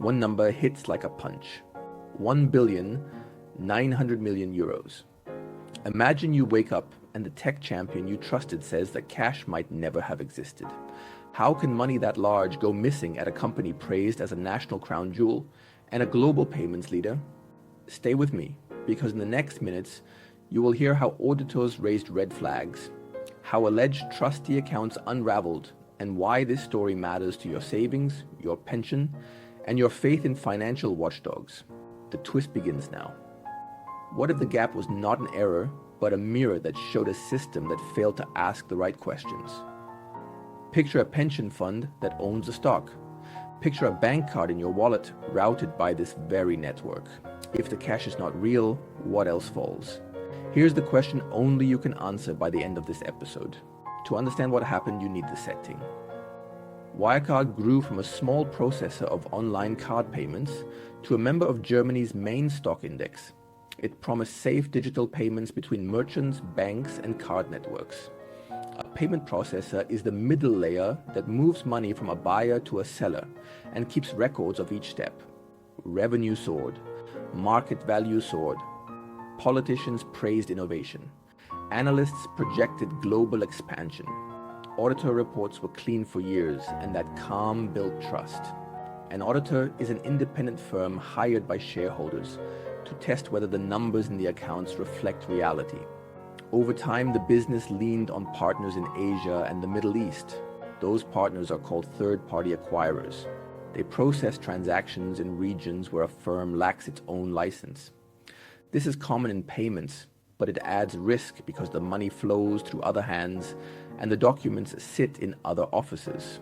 One number hits like a punch. 1,900,000,000 euros. Imagine you wake up and the tech champion you trusted says that cash might never have existed. How can money that large go missing at a company praised as a national crown jewel and a global payments leader? Stay with me, because in the next minutes, you will hear how auditors raised red flags, how alleged trustee accounts unraveled, and why this story matters to your savings, your pension, and your faith in financial watchdogs. The twist begins now. What if the gap was not an error, but a mirror that showed a system that failed to ask the right questions? Picture a pension fund that owns a stock. Picture a bank card in your wallet routed by this very network. If the cash is not real, what else falls? Here's the question only you can answer by the end of this episode. To understand what happened, you need the setting. Wirecard grew from a small processor of online card payments to a member of Germany's main stock index. It promised safe digital payments between merchants, banks, and card networks. A payment processor is the middle layer that moves money from a buyer to a seller and keeps records of each step. Revenue soared. Market value soared. Politicians praised innovation. Analysts projected global expansion. Auditor reports were clean for years, and that calm built trust. An auditor is an independent firm hired by shareholders to test whether the numbers in the accounts reflect reality. Over time, the business leaned on partners in Asia and the Middle East. Those partners are called third-party acquirers. They process transactions in regions where a firm lacks its own license. This is common in payments, but it adds risk because the money flows through other hands and the documents sit in other offices.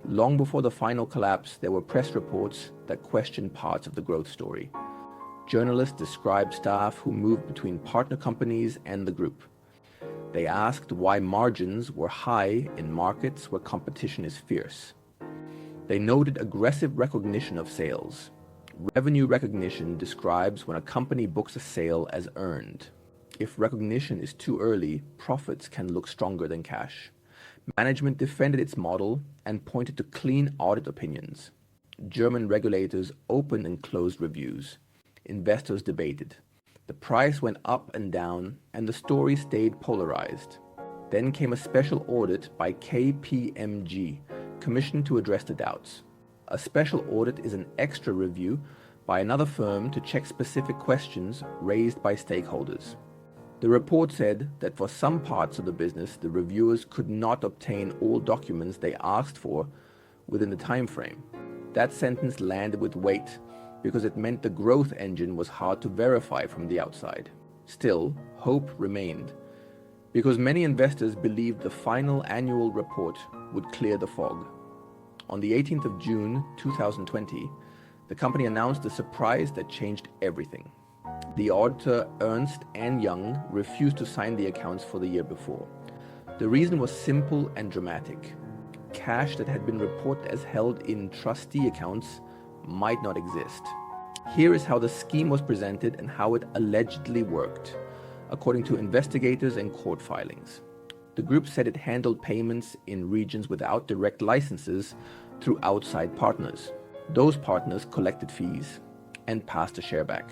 Long before the final collapse, there were press reports that questioned parts of the growth story. Journalists described staff who moved between partner companies and the group. They asked why margins were high in markets where competition is fierce. They noted aggressive recognition of sales. Revenue recognition describes when a company books a sale as earned. If recognition is too early, profits can look stronger than cash. Management defended its model and pointed to clean audit opinions. German regulators opened and closed reviews. Investors debated. The price went up and down, and the story stayed polarized. Then came a special audit by KPMG, commissioned to address the doubts. A special audit is an extra review by another firm to check specific questions raised by stakeholders. The report said that for some parts of the business, the reviewers could not obtain all documents they asked for within the time frame. That sentence landed with weight because it meant the growth engine was hard to verify from the outside. Still, hope remained, because many investors believed the final annual report would clear the fog. On the 18th of June 2020, the company announced a surprise that changed everything. The auditor Ernst & Young refused to sign the accounts for the year before. The reason was simple and dramatic. Cash that had been reported as held in trustee accounts might not exist. Here is how the scheme was presented and how it allegedly worked, according to investigators and court filings. The group said it handled payments in regions without direct licenses through outside partners. Those partners collected fees and passed a share back.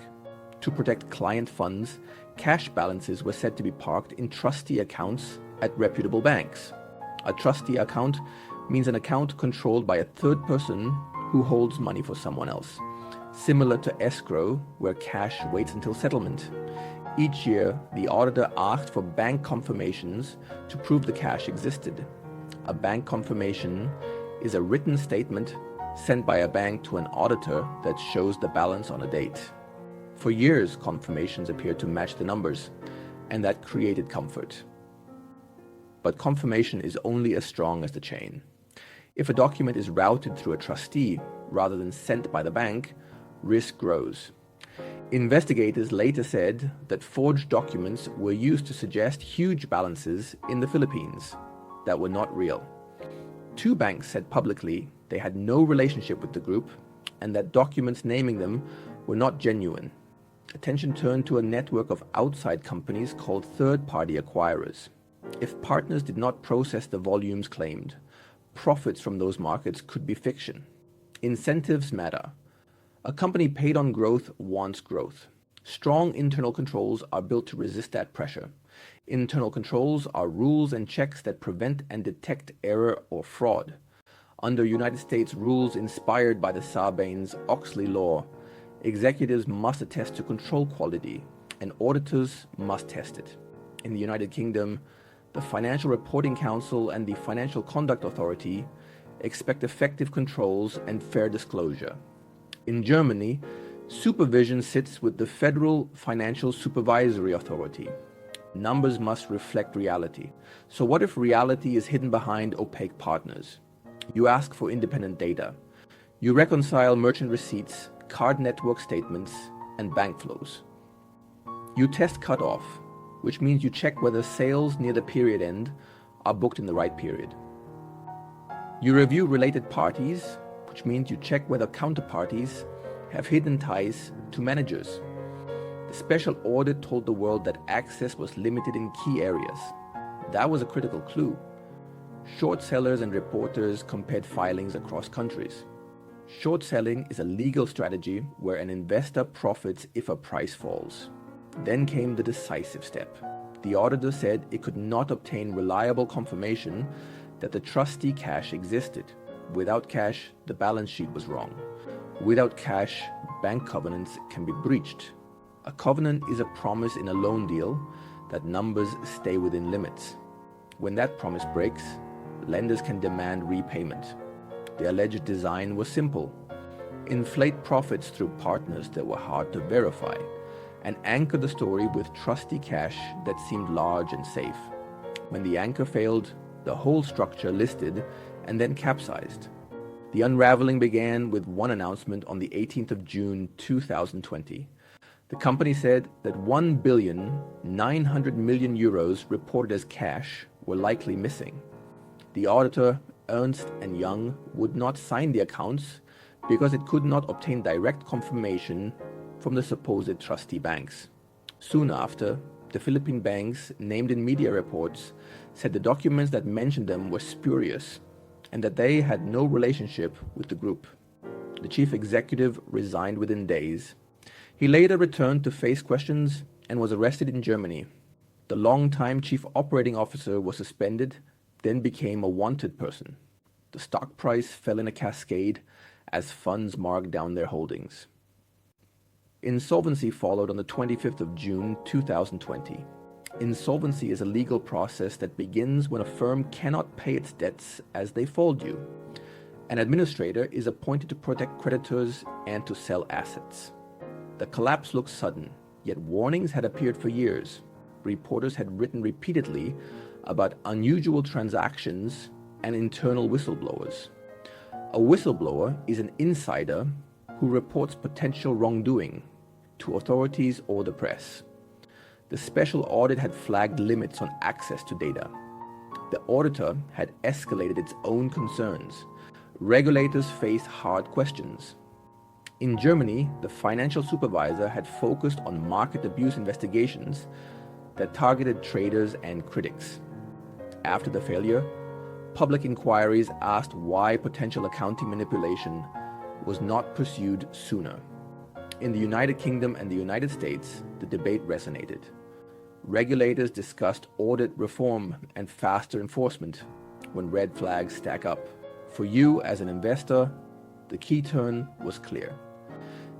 To protect client funds, cash balances were said to be parked in trustee accounts at reputable banks. A trustee account means an account controlled by a third person who holds money for someone else, similar to escrow, where cash waits until settlement. Each year, the auditor asked for bank confirmations to prove the cash existed. A bank confirmation is a written statement sent by a bank to an auditor that shows the balance on a date. For years, confirmations appeared to match the numbers, and that created comfort. But confirmation is only as strong as the chain. If a document is routed through a trustee rather than sent by the bank, risk grows. Investigators later said that forged documents were used to suggest huge balances in the Philippines that were not real. Two banks said publicly they had no relationship with the group and that documents naming them were not genuine. Attention turned to a network of outside companies called third-party acquirers. If partners did not process the volumes claimed, profits from those markets could be fiction. Incentives matter. A company paid on growth wants growth. Strong internal controls are built to resist that pressure. Internal controls are rules and checks that prevent and detect error or fraud. Under United States rules inspired by the Sarbanes-Oxley law, executives must attest to control quality, and auditors must test it. In the United Kingdom, the Financial Reporting Council and the Financial Conduct Authority expect effective controls and fair disclosure. In Germany, supervision sits with the Federal Financial Supervisory Authority. Numbers must reflect reality. So what if reality is hidden behind opaque partners? You ask for independent data. You reconcile merchant receipts, card network statements, and bank flows. You test cutoff, which means you check whether sales near the period end are booked in the right period. You review related parties, which means you check whether counterparties have hidden ties to managers. The special audit told the world that access was limited in key areas. That was a critical clue. Short sellers and reporters compared filings across countries. Short selling is a legal strategy where an investor profits if a price falls. Then came the decisive step. The auditor said it could not obtain reliable confirmation that the trustee cash existed. Without cash, the balance sheet was wrong. Without cash, bank covenants can be breached. A covenant is a promise in a loan deal that numbers stay within limits. When that promise breaks, lenders can demand repayment. The alleged design was simple. Inflate profits through partners that were hard to verify, and anchor the story with trustee cash that seemed large and safe. When the anchor failed, the whole structure listed and then capsized. The unraveling began with one announcement on the 18th of June 2020. The company said that 1,900,000,000 euros reported as cash were likely missing. The auditor, Ernst & Young, would not sign the accounts because it could not obtain direct confirmation from the supposed trustee banks. Soon after, the Philippine banks, named in media reports, said the documents that mentioned them were spurious and that they had no relationship with the group. The chief executive resigned within days. He later returned to face questions and was arrested in Germany. The long-time chief operating officer was suspended, then became a wanted person. The stock price fell in a cascade as funds marked down their holdings. Insolvency followed on the 25th of June 2020. Insolvency is a legal process that begins when a firm cannot pay its debts as they fall due. An administrator is appointed to protect creditors and to sell assets. The collapse looked sudden, yet warnings had appeared for years. Reporters had written repeatedly about unusual transactions and internal whistleblowers. A whistleblower is an insider who reports potential wrongdoing to authorities or the press. The special audit had flagged limits on access to data. The auditor had escalated its own concerns. Regulators faced hard questions. In Germany, the financial supervisor had focused on market abuse investigations that targeted traders and critics. After the failure, public inquiries asked why potential accounting manipulation was not pursued sooner. In the United Kingdom and the United States, the debate resonated. Regulators discussed audit reform and faster enforcement when red flags stack up. For you as an investor, the key turn was clear.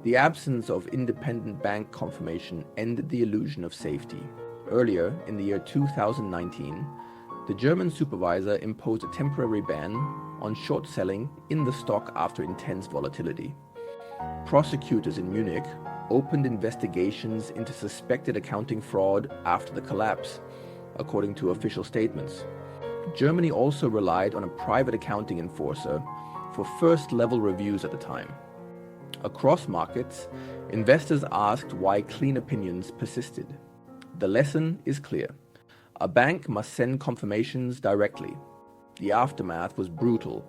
The absence of independent bank confirmation ended the illusion of safety. Earlier, in the year 2019, the German supervisor imposed a temporary ban on short selling in the stock after intense volatility. Prosecutors in Munich opened investigations into suspected accounting fraud after the collapse, according to official statements. Germany also relied on a private accounting enforcer for first-level reviews at the time. Across markets, investors asked why clean opinions persisted. The lesson is clear. A bank must send confirmations directly. The aftermath was brutal.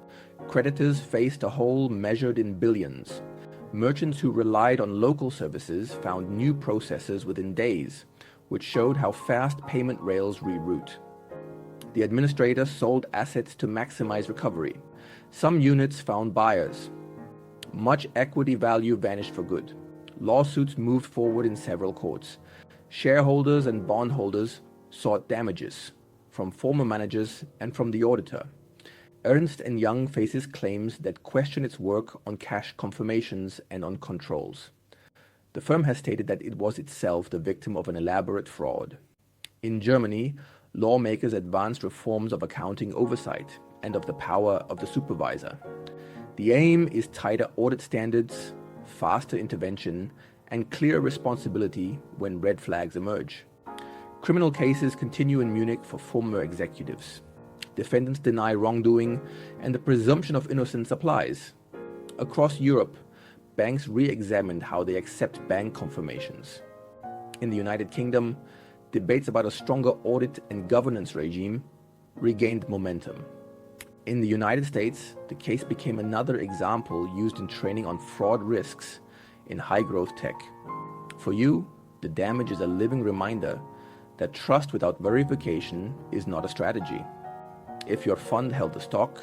Creditors faced a hole measured in billions. Merchants who relied on local services found new processes within days, which showed how fast payment rails reroute. The administrator sold assets to maximize recovery. Some units found buyers. Much equity value vanished for good. Lawsuits moved forward in several courts. Shareholders and bondholders sought damages from former managers and from the auditor. Ernst & Young faces claims that question its work on cash confirmations and on controls. The firm has stated that it was itself the victim of an elaborate fraud. In Germany, lawmakers advanced reforms of accounting oversight and of the power of the supervisor. The aim is tighter audit standards, faster intervention, and clear responsibility when red flags emerge. Criminal cases continue in Munich for former executives. Defendants deny wrongdoing, and the presumption of innocence applies. Across Europe, banks re-examined how they accept bank confirmations. In the United Kingdom, debates about a stronger audit and governance regime regained momentum. In the United States, the case became another example used in training on fraud risks in high-growth tech. For you, the damage is a living reminder that trust without verification is not a strategy. If your fund held the stock,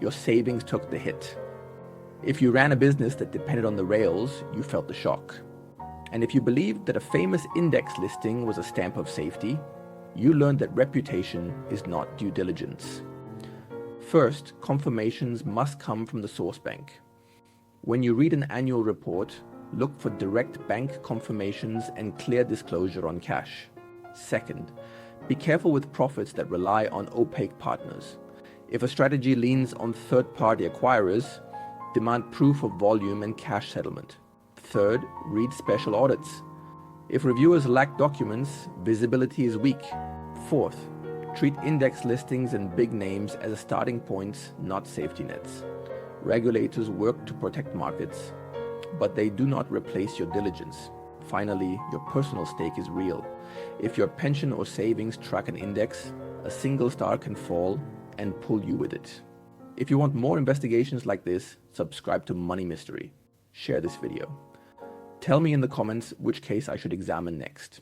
your savings took the hit. If you ran a business that depended on the rails, you felt the shock. And if you believed that a famous index listing was a stamp of safety, you learned that reputation is not due diligence. First, confirmations must come from the source bank. When you read an annual report, look for direct bank confirmations and clear disclosure on cash. Second, be careful with profits that rely on opaque partners. If a strategy leans on third-party acquirers, demand proof of volume and cash settlement. Third, read special audits. If reviewers lack documents, visibility is weak. Fourth, treat index listings and big names as starting points, not safety nets. Regulators work to protect markets, but they do not replace your diligence. Finally, your personal stake is real. If your pension or savings track an index, a single star can fall and pull you with it. If you want more investigations like this, subscribe to Money Mystery. Share this video. Tell me in the comments which case I should examine next.